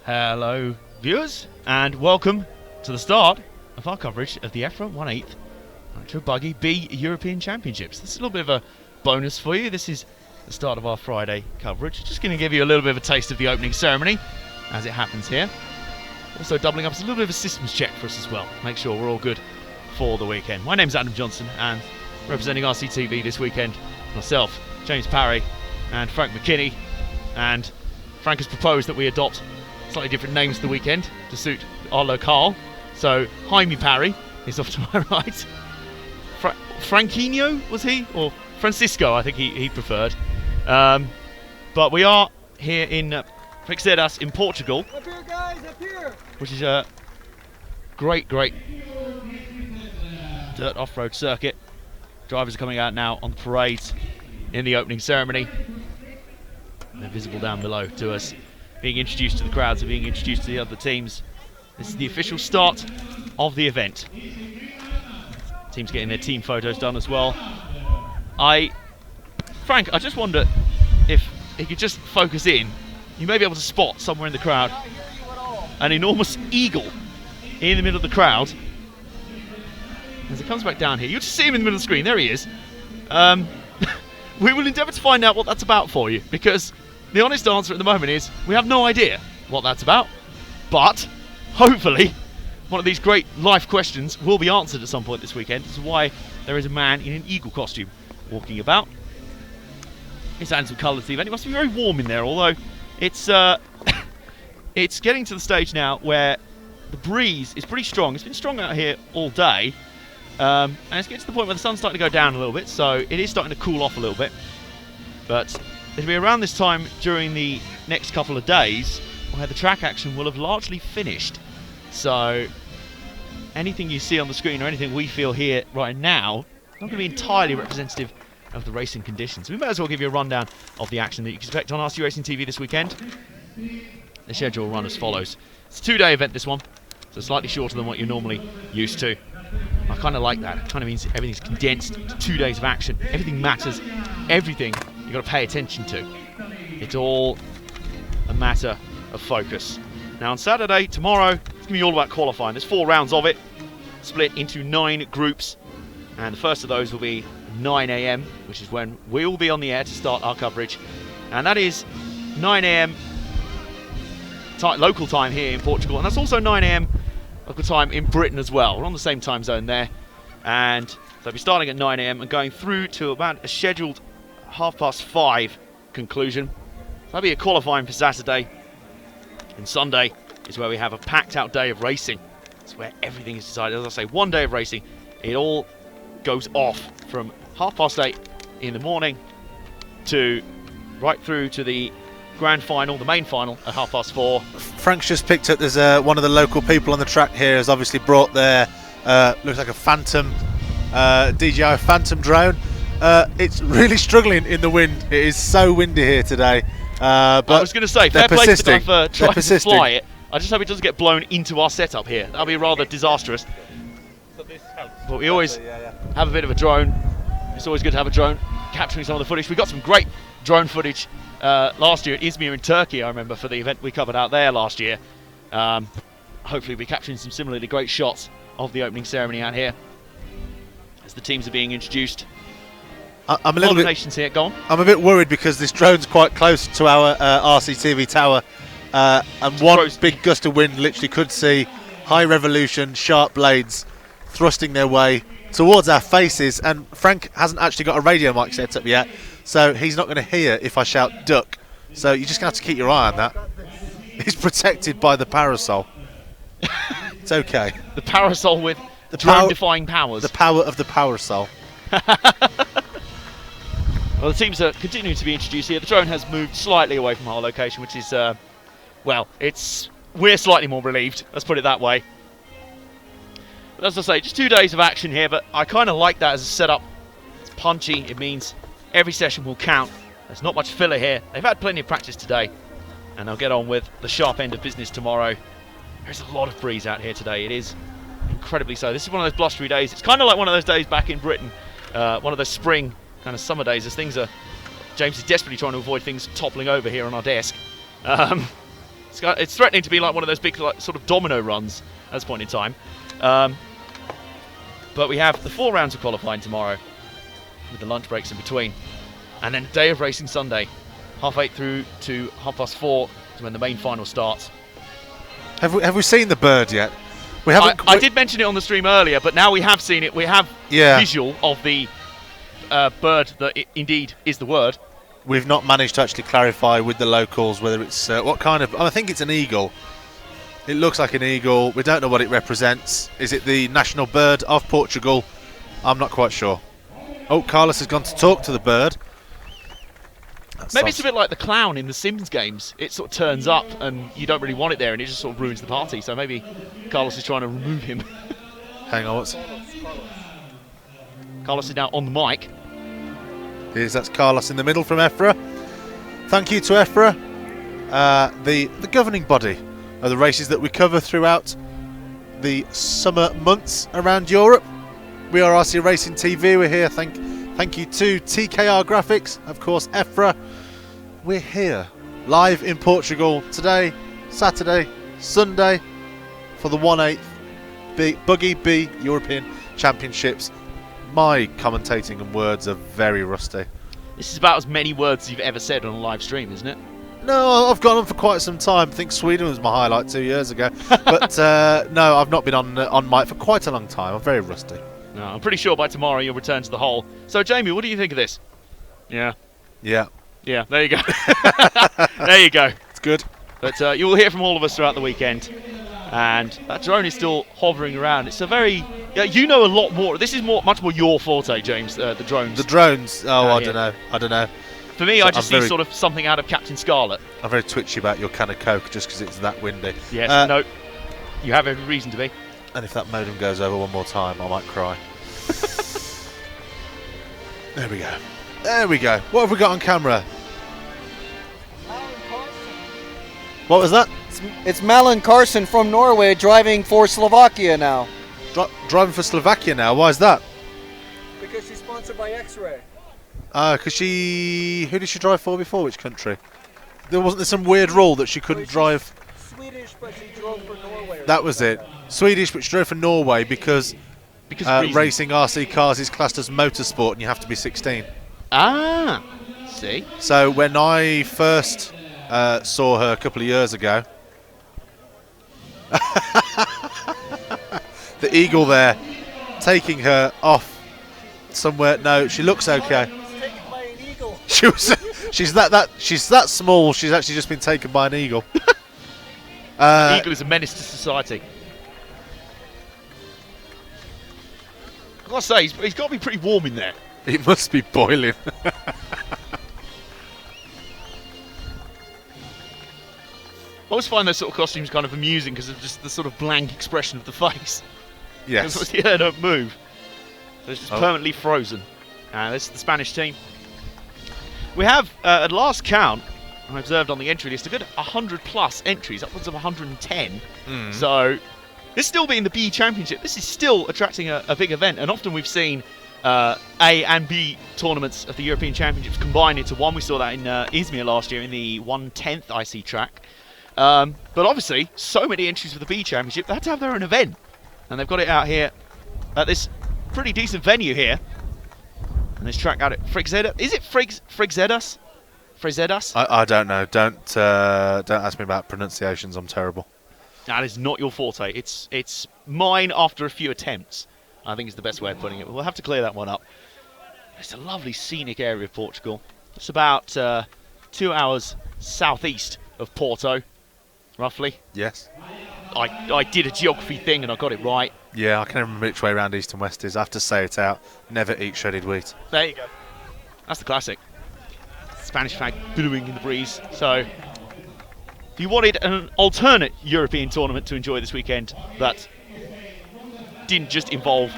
Hello viewers and welcome to the start of our coverage of the EFRA 1/8 Nitro Buggy B European Championships. This is a little bit of a bonus for you. This is the start of our Friday coverage. Just going to give you a little bit of a taste of the opening ceremony as it happens here. Also doubling up as a little bit of a systems check for us as well. Make sure we're all good for the weekend. My name's Adam Johnson and representing RCTV this weekend, myself, James Parry and Frank McKinney. And Frank has proposed that we adopt slightly different names for the weekend to suit our locale. So Jaime Parry is off to my right. Franquinho was he? Or Francisco, I think he preferred. But we are here in Figueiredas in Portugal. Up here, guys, up here! Which is a great dirt off-road circuit. Drivers are coming out now on the parades in the opening ceremony. They're visible down below to us, being introduced to the crowds and being introduced to the other teams. This is the official start of the event. Teams getting their team photos done as well. Frank, I just wonder if he could just focus in. You may be able to spot somewhere in the crowd an enormous eagle in the middle of the crowd. As it comes back down here, you'll just see him in the middle of the screen. There he is. We will endeavour to find out what that's about for you, because the honest answer at the moment is we have no idea what that's about. But hopefully one of these great life questions will be answered at some point this weekend as to why there is a man in an eagle costume walking about. It's adding some colour to the event. It must be very warm in there, although it's it's getting to the stage now where the breeze is pretty strong. It's been strong out here all day. And it's getting to the point where the sun's starting to go down a little bit, so it is starting to cool off a little bit. But it'll be around this time during the next couple of days where the track action will have largely finished. So anything you see on the screen or anything we feel here right now not going to be entirely representative of the racing conditions. We may as well give you a rundown of the action that you can expect on RC Racing TV this weekend. The schedule will run as follows. It's a 2-day event, this one, so slightly shorter than what you're normally used to. I kind of like that. It kind of means everything's condensed to 2 days of action. Everything matters. Everything you've got to pay attention to. It's all a matter of focus. Now on Saturday, tomorrow, it's going to be all about qualifying. There's 4 rounds of it, split into 9 groups. And the first of those will be 9 AM, which is when we will be on the air to start our coverage. And that is 9 AM local time here in Portugal. And that's also 9 AM local time in Britain as well. We're on the same time zone there. And they'll be starting at 9 AM and going through to about a scheduled 5:30 conclusion. That'll be a qualifying for Saturday. And Sunday is where we have a packed out day of racing. It's where everything is decided. As I say, 1 day of racing. It all goes off from 8:30 in the morning to right through to the grand final, the main final at 4:30. Frank's just picked up, there's one of the local people on the track here has obviously brought their, looks like a Phantom, DJI Phantom drone. It's really struggling in the wind. It is so windy here today. But I was going to say, fair play to the guy for trying to fly it. I just hope it doesn't get blown into our setup here. That'll be rather disastrous. But we always have a bit of a drone. It's always good to have a drone capturing some of the footage. We got some great drone footage last year at Izmir in Turkey, I remember, for the event we covered out there last year. Hopefully we'll be capturing some similarly great shots of the opening ceremony out here as the teams are being introduced. I'm a little bit here. Go on. I'm a bit worried because this drone's quite close to our RCTV tower, and one big gust of wind literally could see high revolution, sharp blades thrusting their way towards our faces. And Frank hasn't actually got a radio mic set up yet, so he's not going to hear if I shout duck. So you're just going to have to keep your eye on that. He's protected by the parasol. It's okay. The parasol with the drone-defying powers. The power of the parasol. Well, the teams are continuing to be introduced here. The drone has moved slightly away from our location, which is, well, we're slightly more relieved. Let's put it that way. But as I say, just 2 days of action here, but I kind of like that as a setup. It's punchy. It means every session will count. There's not much filler here. They've had plenty of practice today, and they'll get on with the sharp end of business tomorrow. There's a lot of breeze out here today. It is incredibly so. This is one of those blustery days. It's kind of like one of those days back in Britain, one of those spring kind of summer days as things are. James is desperately trying to avoid things toppling over here on our desk. It's threatening to be like one of those big like, sort of domino runs at this point in time. But we have the 4 rounds of qualifying tomorrow, with the lunch breaks in between, and then a day of racing Sunday, 8:30 through to 4:30 is when the main final starts. Have we seen the bird yet? We haven't. I did mention it on the stream earlier, but now we have seen it. We have visual of the bird that indeed is the word. We've not managed to actually clarify with the locals whether it's what kind of. I think it's an eagle. It looks like an eagle. We don't know what it represents. Is it the national bird of Portugal? I'm not quite sure. Oh, Carlos has gone to talk to the bird. Maybe it's a bit like the clown in the Sims games. It sort of turns up and you don't really want it there and it just sort of ruins the party. So maybe Carlos is trying to remove him. Hang on, what's... Carlos is now on the mic. That's Carlos in the middle from EFRA. Thank you to EFRA, the governing body of the races that we cover throughout the summer months around Europe. We are RC Racing TV. We're here. Thank you to TKR Graphics, of course, EFRA. We're here live in Portugal today, Saturday, Sunday, for the 1/8 Buggy B European Championships. My commentating and words are very rusty. This is about as many words as you've ever said on a live stream, isn't it? No, I've gone on for quite some time. I think Sweden was my highlight 2 years ago. But no, I've not been on mic for quite a long time. I'm very rusty. No, I'm pretty sure by tomorrow you'll return to the hole. So, Jamie, what do you think of this? Yeah. Yeah. Yeah, there you go. There you go. It's good. But you will hear from all of us throughout the weekend. And that drone is still hovering around. It's a very... you know a lot more. This is much more your forte, James, the drones. The drones? Oh, I don't know. For me, so I just see sort of something out of Captain Scarlet. I'm very twitchy about your can of Coke just because it's that windy. Yes, no. You have every reason to be. And if that modem goes over one more time, I might cry. There we go. There we go. What have we got on camera? What was that? It's Malin Carson from Norway driving for Slovakia now. Driving for Slovakia now? Why is that? Because she's sponsored by X-Ray. Because who did she drive for before? Which country? Wasn't there some weird rule that she couldn't drive? Swedish, but she drove for Norway. That was it. Swedish, but she drove for Norway because racing RC cars is classed as motorsport and you have to be 16. Ah, see. So when I first saw her a couple of years ago, the eagle there taking her off somewhere. No, she looks okay. Taken by an eagle. She's that small. She's actually just been taken by an eagle. The eagle is a menace to society. I've got to say, he's got to be pretty warm in there. It must be boiling. I always find those sort of costumes kind of amusing because of just the sort of blank expression of the face. Yes. Yeah, don't move. So it's just permanently frozen. This is the Spanish team. We have, at last count, I observed on the entry list, a good 100 plus entries, upwards of 110. So this still being the B Championship, this is still attracting a big event. And often we've seen A and B tournaments of the European Championships combined into one. We saw that in Izmir last year in the 1/10th IC track. But obviously, so many entries for the B Championship, they had to have their own event. And they've got it out here at this pretty decent venue here. And this track out at Frigzedas. Is it Frigzedas? Frigzedas? I don't know. Don't ask me about pronunciations. I'm terrible. That is not your forte. It's mine after a few attempts, I think is the best way of putting it. We'll have to clear that one up. It's a lovely scenic area of Portugal. It's about 2 hours southeast of Porto, roughly. Yes. I did a geography thing and I got it right. Yeah, I can remember which way around east and west is. I have to say it out. Never eat shredded wheat. There you go. That's the classic. Spanish flag billowing in the breeze. So, if you wanted an alternate European tournament to enjoy this weekend that didn't just involve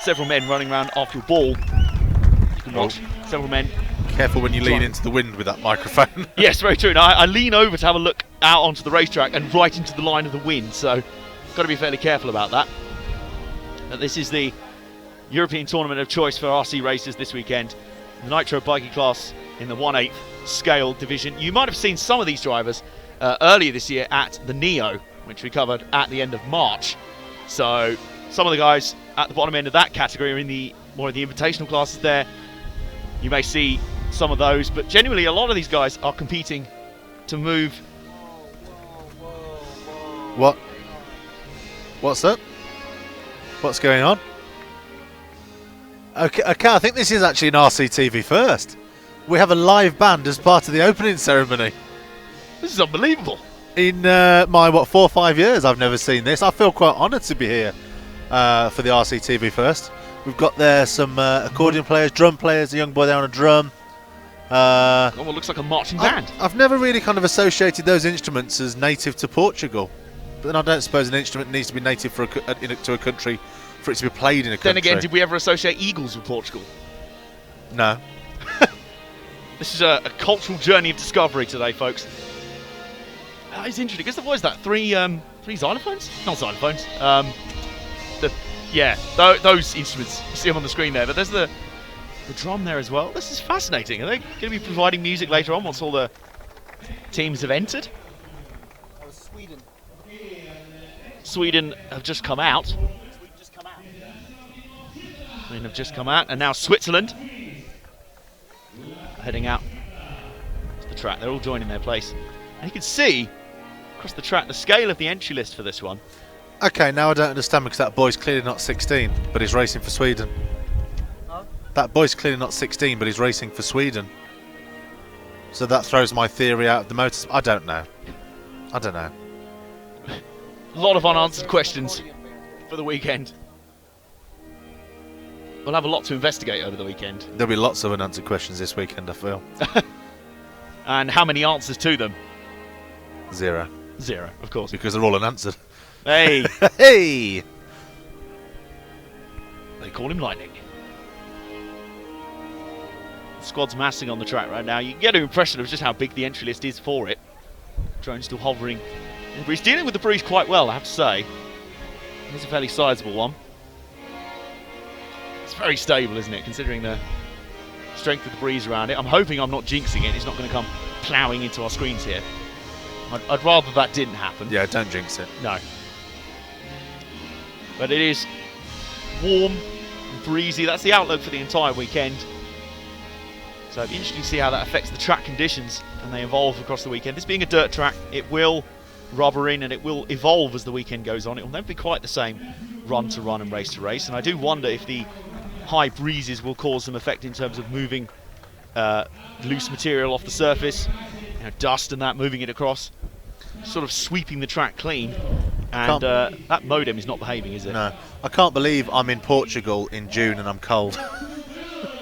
several men running around after a ball, you can watch several men. Careful when you lean into the wind with that microphone. Yes, very true. Now, I lean over to have a look out onto the racetrack and right into the line of the wind, so got to be fairly careful about that. But this is the European tournament of choice for RC racers this weekend. The Nitro biking class in the 1/8 scale division. You might have seen some of these drivers earlier this year at the Neo, which we covered at the end of March. So some of the guys at the bottom end of that category are in the more of the invitational classes there. You may see some of those, but genuinely a lot of these guys are competing to move. What? What's up? What's going on? Okay, I think this is actually an RCTV first. We have a live band as part of the opening ceremony. This is unbelievable. In my 4 or 5 years, I've never seen this. I feel quite honoured to be here for the RCTV first. We've got there some accordion players, drum players, a young boy there on a drum. What looks like a marching band. I've never really kind of associated those instruments as native to Portugal. But then I don't suppose an instrument needs to be native to a country for it to be played in a country. Then again, did we ever associate eagles with Portugal? No. This is a cultural journey of discovery today, folks. It's interesting. Guess what is that? Three xylophones? Not xylophones. Those instruments. You see them on the screen there. But there's the drum there as well. This is fascinating. Are they going to be providing music later on once all the teams have entered? That was Sweden. Sweden have just come out. Sweden have just come out, and now Switzerland heading out to the track. They're all joining their place, and you can see across the track the scale of the entry list for this one. Okay, now I don't understand because that boy's clearly not 16, but he's racing for Sweden. Huh? That boy's clearly not 16, but he's racing for Sweden. So that throws my theory out of the motor. I don't know. A lot of unanswered questions for the weekend. We'll have a lot to investigate over the weekend. There'll be lots of unanswered questions this weekend, I feel. And how many answers to them? 0. 0, of course. Because they're all unanswered. Hey! Hey! They call him Lightning. The squad's massing on the track right now. You get an impression of just how big the entry list is for it. Drone still hovering. But he's dealing with the breeze quite well, I have to say. It's a fairly sizable one. It's very stable, isn't it, considering the strength of the breeze around it. I'm hoping I'm not jinxing it. It's not going to come ploughing into our screens here. I'd rather that didn't happen. Yeah, don't jinx it. No. But it is warm and breezy. That's the outlook for the entire weekend. So it'll be interesting to see how that affects the track conditions and they evolve across the weekend. This being a dirt track, it will rubber in and it will evolve as the weekend goes on. It will never be quite the same run to run and race to race. And I do wonder if the high breezes will cause some effect in terms of moving loose material off the surface, dust and that, moving it across, sort of sweeping the track clean. And that modem is not behaving, is it? No. I can't believe I'm in Portugal in June and I'm cold.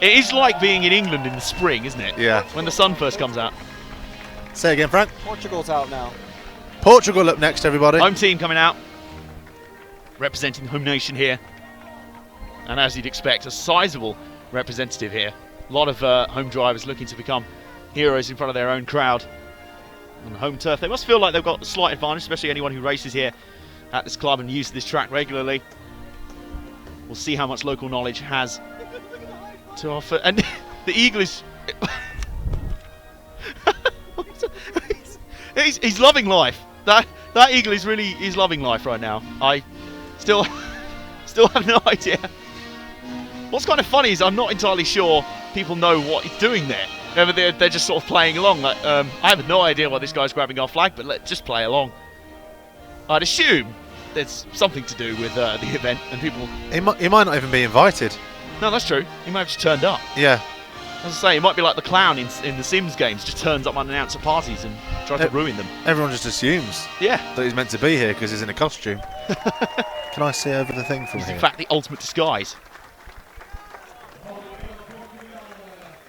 It is like being in England in the spring, isn't it? Yeah. When the sun first comes out. Say again, Frank. Portugal's out now. Portugal up next, everybody. Home team coming out, representing the home nation here. And as you'd expect, a sizable representative here. A lot of home drivers looking to become heroes in front of their own crowd on the home turf. They must feel like they've got a slight advantage, especially anyone who races here at this club and uses this track regularly. We'll see how much local knowledge has to offer. And the eagle is... he's loving life. That eagle is loving life right now. I still have no idea. What's kind of funny is I'm not entirely sure people know what he's doing there. They're just sort of playing along. Like, I have no idea why this guy's grabbing our flag, but let's just play along. I'd assume there's something to do with the event and people... He might not even be invited. No, that's true. He might have just turned up. Yeah. As I say, it might be like the clown in the Sims games, just turns up unannounced at parties and tries to ruin them. Everyone just assumes that he's meant to be here because he's in a costume. Can I see over the thing from here? In fact, the ultimate disguise.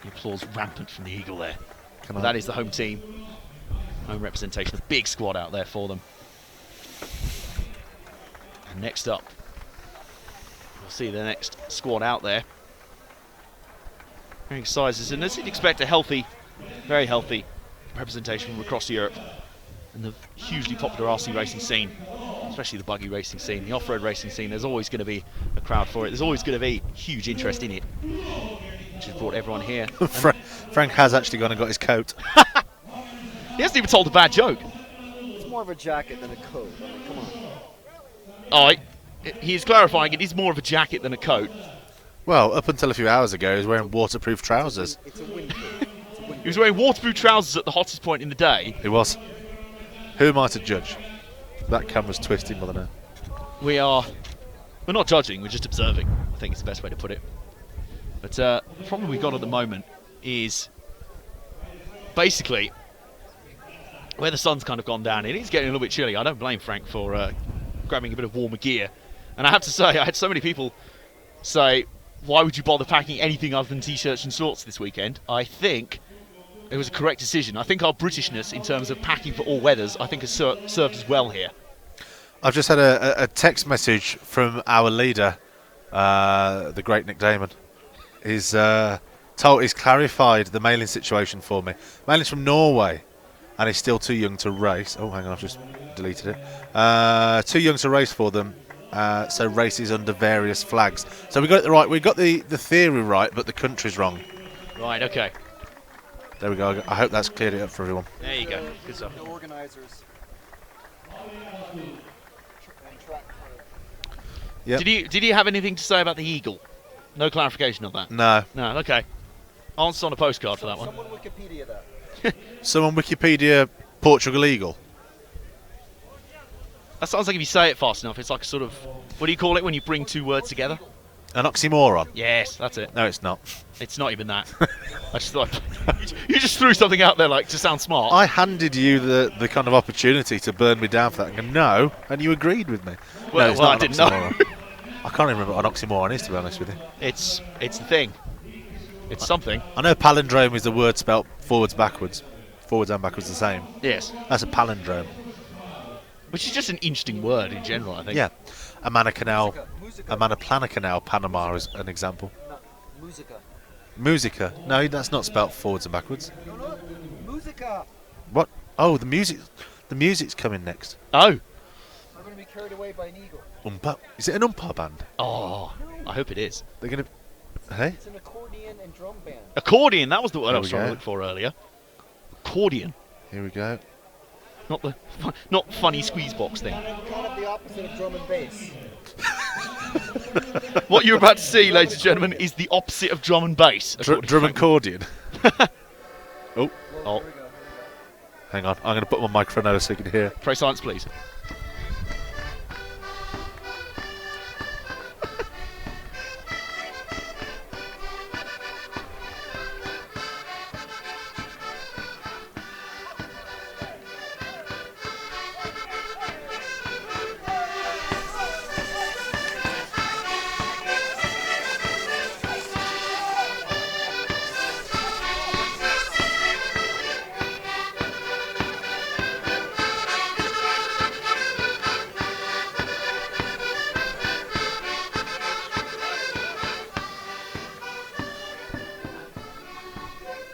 The applause rampant from the eagle there. That is the home team. Home representation. A big squad out there for them. And next up, we'll see the next squad out there. Varying sizes, and as you'd expect, a healthy, very healthy representation from across Europe and the hugely popular RC racing scene, especially the buggy racing scene, the off-road racing scene. There's always going to be a crowd for it. There's always going to be huge interest in it, which has brought everyone here. Frank has actually gone and got his coat. He hasn't even told a bad joke. more of a jacket than a coat. I mean, come on. Oh, he's clarifying it is more of a jacket than a coat. Well, up until a few hours ago, he was wearing waterproof trousers. It's a wind coat. He was wearing waterproof trousers at the hottest point in the day. He was. Who am I to judge? That camera's twisting more than We're not judging, we're just observing, I think is the best way to put it. But the problem we've got at the moment is basically where the sun's kind of gone down. It is getting a little bit chilly. I don't blame Frank for grabbing a bit of warmer gear. And I have to say, I had so many people say, why would you bother packing anything other than t-shirts and shorts this weekend? I think it was a correct decision. I think our Britishness in terms of packing for all weathers, I think has served us well here. I've just had a text message from our leader, the great Nick Damon. He's clarified the mailing situation for me. Mailing's from Norway, and he's still too young to race. Oh, hang on, I've just deleted it. Too young to race for them, so races under various flags. So we got it right. We got the theory right, but the country's wrong. Right. Okay. There we go. I hope that's cleared it up for everyone. There you go. Good stuff. The organizers. Yep. Did you have anything to say about the eagle? No clarification of that. No. No. Okay. Answer on a postcard for that one. Someone Wikipedia that. Someone Wikipedia Portugal eagle. That sounds like if you say it fast enough, it's like a sort of, what do you call it when you bring two words together? An oxymoron. Yes, that's it. No, it's not. It's not even that. I just thought you just threw something out there like to sound smart. I handed you the kind of opportunity to burn me down for that. And go, no, and you agreed with me. Well, no, it's well, not I an didn't know. oxymoron. I can't even remember what an oxymoron is, to be honest with you. It's the thing. It's something. I know palindrome is the word spelt forwards, backwards. Forwards and backwards the same. Yes. That's a palindrome. Which is just an interesting word in general, I think. Yeah. A Manor Canal, Musica. a Manor Canal, Panama is an example. No, musica. Musica. No, that's not spelt forwards and backwards. No, musica. What? Oh, the music's coming next. Oh. I'm going to be carried away by an eagle. Is it an umpire band? Oh. I hope it is. They're going to... Hey? It's an accordion and drum band. Accordion. That was the word I There was we trying to go. look for earlier. Accordion. Here we go. Not funny squeeze box thing. Kind of the opposite of drum and bass. What you're about to see, ladies and gentlemen, is the opposite of drum and bass. according to Drum and Frank. accordion. Oh, Oh. Here we go. hang on. I'm going to put my microphone over so you can hear. Pray silence, please.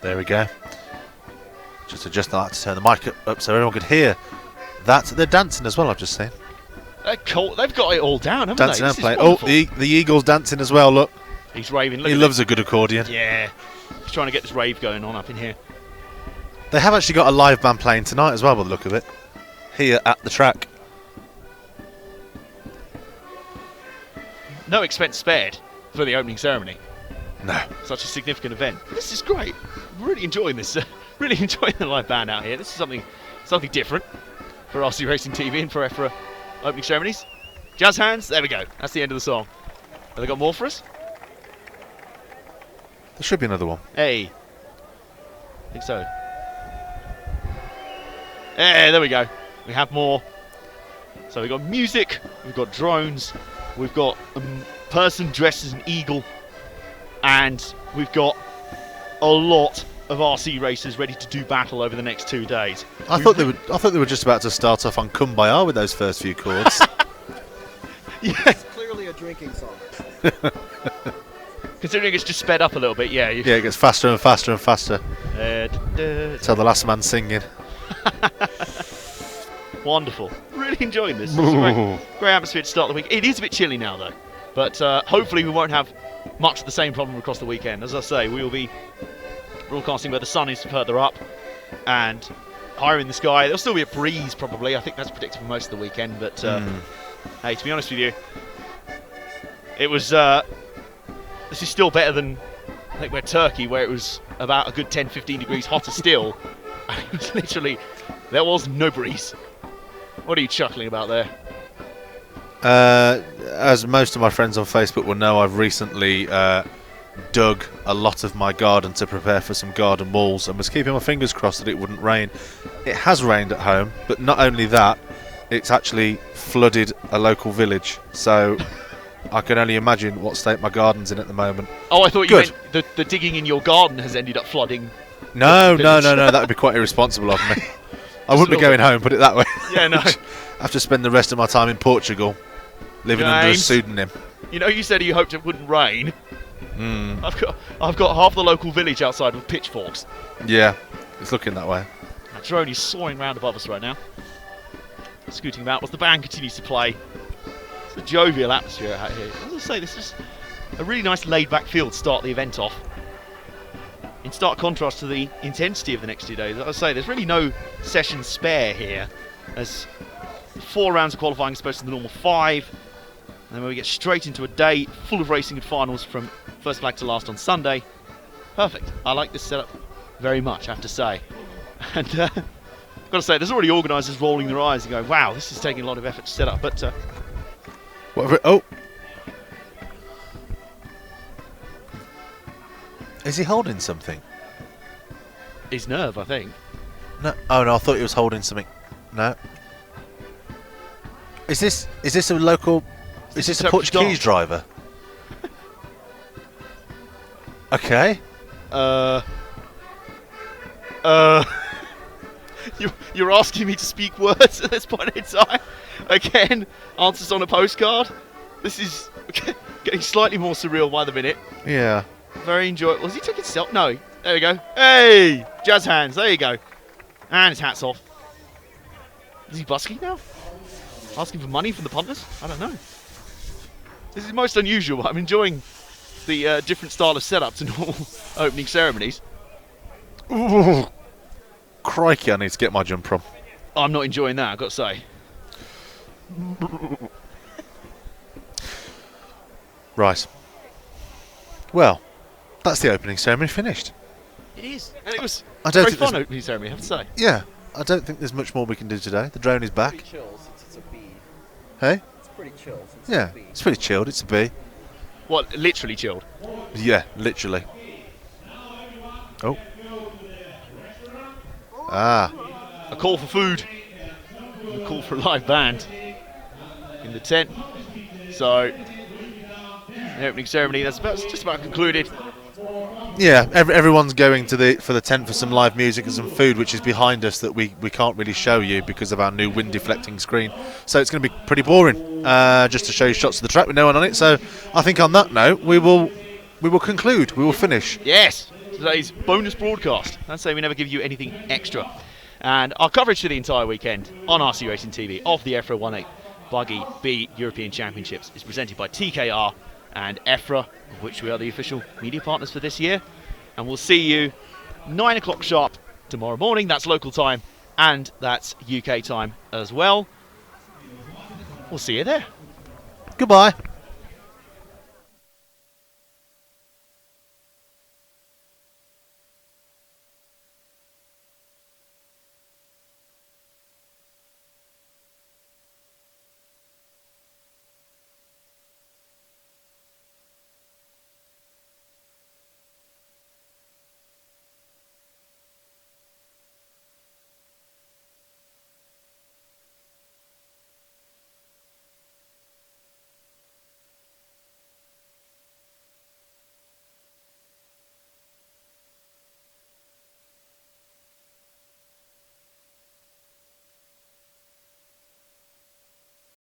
There we go. Just adjust that to turn the mic up so everyone could hear that. They're dancing as well, I've just seen. They're cool. They've got it all down, haven't Dancing they? and This is playing. Oh, wonderful. the eagle's dancing as well, look. He's raving. Look He at loves a good accordion. this. Yeah. He's trying to get this rave going on up in here. They have actually got a live band playing tonight as well, by the look of it. Here at the track. No expense spared for the opening ceremony. No. Such a significant event. This is great. Really enjoying this. Really enjoying the live band out here. This is something different for RC Racing TV and for EFRA opening ceremonies. Jazz hands. There we go. That's the end of the song. Have they got more for us? There should be another one. Hey. I think so. Hey, there we go. We have more. So we've got music, we've got drones, we've got a person dressed as an eagle, and we've got a lot of RC racers ready to do battle over the next 2 days. I thought they were just about to start off on Kumbaya with those first few chords. Yeah, It's clearly a drinking song. considering it's just sped up a little bit, yeah. Yeah, it gets faster and faster and faster Uh, till the last man's singing. Wonderful. Really enjoying this. It's a great atmosphere to start the week. It is a bit chilly now, though. But hopefully we won't have much of the same problem across the weekend. As I say, we will be broadcasting where the sun is further up. And higher in the sky. There'll still be a breeze probably. I think that's predicted for most of the weekend. But hey, to be honest with you, it was. This is still better than I think we're Turkey, where it was about a good 10-15 degrees hotter still. It was literally, there was no breeze. What are you chuckling about there? As most of my friends on Facebook will know, I've recently dug a lot of my garden to prepare for some garden walls and was keeping my fingers crossed that it wouldn't rain. It has rained at home, but not only that, it's actually flooded a local village. So I can only imagine what state my garden's in at the moment. Oh, I thought you meant the digging in your garden has ended up flooding. No, that would be quite irresponsible of me. I wouldn't be going home, put it that way. Yeah, no. I have to spend the rest of my time in Portugal, living under a pseudonym. You know, you said you hoped it wouldn't rain. I've got half the local village outside with pitchforks. Yeah, it's looking that way. That drone is soaring round above us right now, scooting about as the band continues to play. It's a jovial atmosphere out here. As I say, this is a really nice laid-back feel to start the event off. In stark contrast to the intensity of the next 2 days. As I say, there's really no session spare here, as 4 rounds of qualifying as opposed to the normal 5. And then we get straight into a day full of racing and finals from first flag to last on Sunday. Perfect. I like this setup very much, I have to say. And I've got to say, there's already organisers rolling their eyes and going, wow, this is taking a lot of effort to set up. But oh. Is he holding something? his nerve, I think. No. Oh no, I thought he was holding something. No. Is this a local? Is this a Portuguese driver? Okay. You're asking me to speak words at this point in time. Again, answers on a postcard. This is getting slightly more surreal by the minute. Yeah. Very enjoyable. Was he taking self? No. There we go. Hey! Jazz hands. There you go. And his hat's off. Is he busking now? Asking for money from the punters? I don't know. This is most unusual. I'm enjoying the different style of setup to normal opening ceremonies. Ooh. Crikey, I need to get my jumper on. I'm not enjoying that, I've got to say. Right. Well, that's the opening ceremony finished. It is. And it was a very fun opening ceremony, I have to say. Yeah. I don't think there's much more we can do today. The drone is back. It's pretty chill since it's a bee. Hey? It's pretty chill since Yeah, it's a bee. it's pretty chilled. It's a bee. What, literally chilled? Yeah, literally. Oh. Ah. A call for food. A call for a live band in the tent. So, the opening ceremony, that's just about concluded. Yeah, everyone's going to for the tent for some live music and some food, which is behind us that we can't really show you because of our new wind deflecting screen. So it's going to be pretty boring just to show you shots of the track with no one on it. So I think on that note, we will conclude. We will finish. Yes, today's bonus broadcast. I'd say we never give you anything extra. And our coverage for the entire weekend on RC Racing TV of the EFRA 1/8 Buggy B European Championships is presented by TKR and EFRA, of which we are the official media partners for this year. And we'll see you 9 o'clock sharp tomorrow morning. That's local time and that's UK time as well. We'll see you there. Goodbye.